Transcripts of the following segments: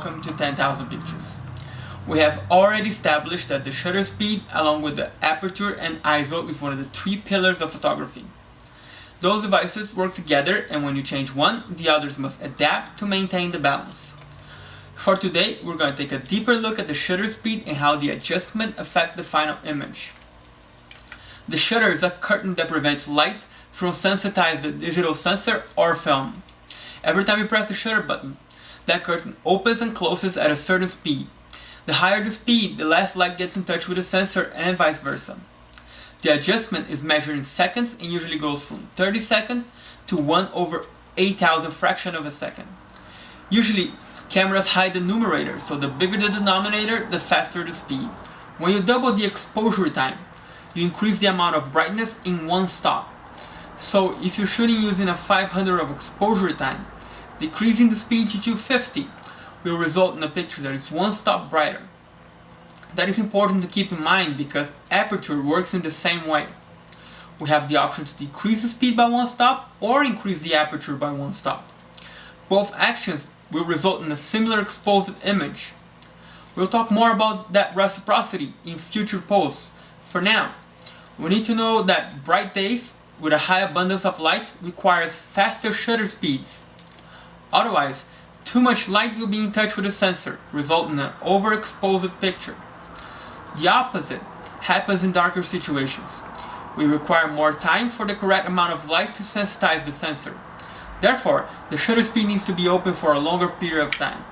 welcome to 10,000 Pictures. We have already established that the shutter speed along with the aperture and ISO is one of the three pillars of photography. Those devices work together, and when you change one, the others must adapt to maintain the balance. For today, we're going to take a deeper look at the shutter speed and how the adjustment affects the final image. The shutter is a curtain that prevents light from sensitizing the digital sensor or film. Every time you press the shutter button, that curtain opens and closes at a certain speed. The higher the speed, the less light gets in touch with the sensor and vice versa. The adjustment is measured in seconds and usually goes from 30 seconds to 1/8,000 fraction of a second. Usually, cameras hide the numerator, so the bigger the denominator, the faster the speed. When you double the exposure time, you increase the amount of brightness in one stop. So if you're shooting using a 500 of exposure time, decreasing the speed to 250 will result in a picture that is one stop brighter. That is important to keep in mind because aperture works in the same way. We have the option to decrease the speed by one stop or increase the aperture by one stop. Both actions will result in a similar exposed image. We'll talk more about that reciprocity in future posts. For now, we need to know that bright days with a high abundance of light requires faster shutter speeds. Otherwise, too much light will be in touch with the sensor, resulting in an overexposed picture. The opposite happens in darker situations. We require more time for the correct amount of light to sensitize the sensor. Therefore, the shutter speed needs to be open for a longer period of time.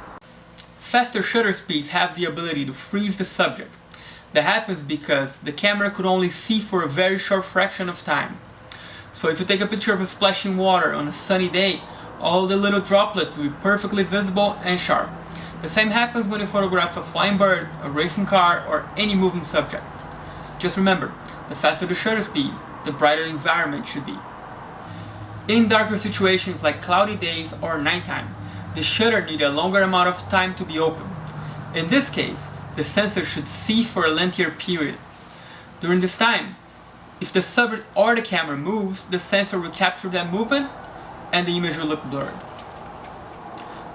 Faster shutter speeds have the ability to freeze the subject. That happens because the camera could only see for a very short fraction of time. So if you take a picture of a splashing water on a sunny day, all the little droplets will be perfectly visible and sharp. The same happens when you photograph a flying bird, a racing car, or any moving subject. Just remember, the faster the shutter speed, the brighter the environment should be. In darker situations like cloudy days or nighttime, the shutter needs a longer amount of time to be open. In this case, the sensor should see for a lengthier period. During this time, if the subject or the camera moves, the sensor will capture that movement and the image will look blurred.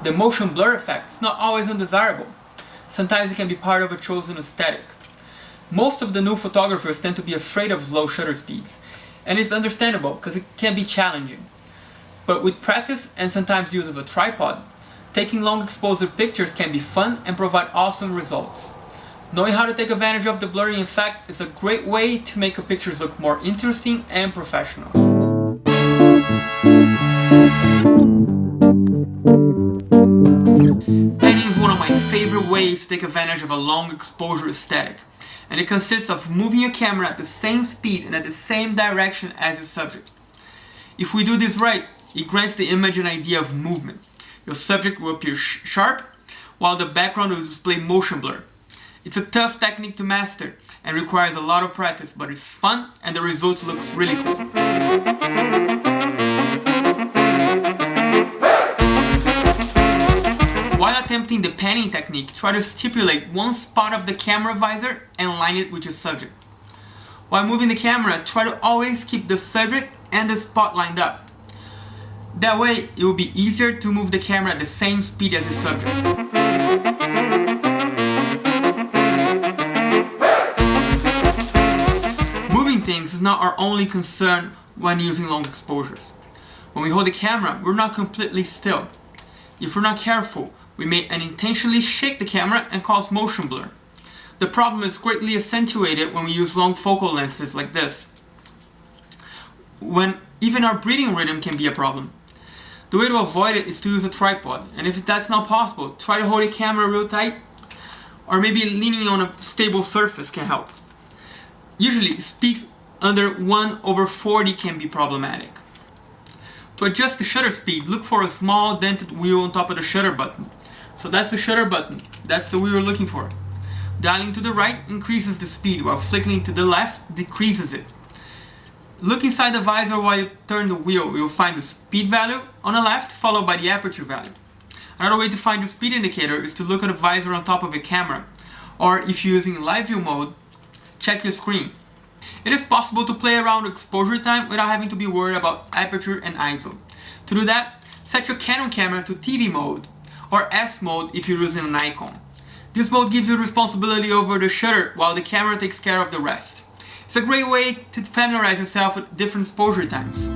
The motion blur effect is not always undesirable. Sometimes it can be part of a chosen aesthetic. Most of the new photographers tend to be afraid of slow shutter speeds, and it's understandable because it can be challenging. But with practice and sometimes use of a tripod, taking long exposure pictures can be fun and provide awesome results. Knowing how to take advantage of the blurring effect is a great way to make your pictures look more interesting and professional. Panning is one of my favorite ways to take advantage of a long exposure aesthetic, and it consists of moving your camera at the same speed and at the same direction as your subject. If we do this right, it grants the image an idea of movement. Your subject will appear sharp, while the background will display motion blur. It's a tough technique to master and requires a lot of practice, but it's fun and the results looks really cool. While attempting the panning technique, try to stipulate one spot of the camera visor and line it with your subject. While moving the camera, try to always keep the subject and the spot lined up. That way, it will be easier to move the camera at the same speed as your subject. Moving things is not our only concern when using long exposures. When we hold the camera, we're not completely still. If we're not careful, we may unintentionally shake the camera and cause motion blur. The problem is greatly accentuated when we use long focal lenses like this, when even our breathing rhythm can be a problem. The way to avoid it is to use a tripod, and if that's not possible, try to hold the camera real tight, or maybe leaning on a stable surface can help. Usually, speeds under 1/40 can be problematic. To adjust the shutter speed, look for a small dented wheel on top of the shutter button. So that's the shutter button, that's the wheel we're looking for. Dialing to the right increases the speed, while flickering to the left decreases it. Look inside the visor while you turn the wheel. You'll find the speed value on the left, followed by the aperture value. Another way to find your speed indicator is to look at the visor on top of your camera, or if you're using live view mode, check your screen. It is possible to play around with exposure time without having to be worried about aperture and ISO. To do that, set your Canon camera to TV mode, or S mode if you're using an Nikon. This mode gives you responsibility over the shutter while the camera takes care of the rest. It's a great way to familiarize yourself with different exposure times.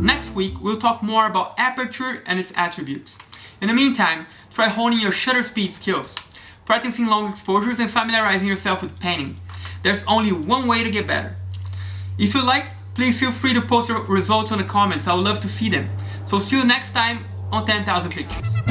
Next week, we'll talk more about aperture and its attributes. In the meantime, try honing your shutter speed skills, practicing long exposures and familiarizing yourself with panning. There's only one way to get better. If you like, please feel free to post your results in the comments. I would love to see them. So see you next time on 10,000 Pictures.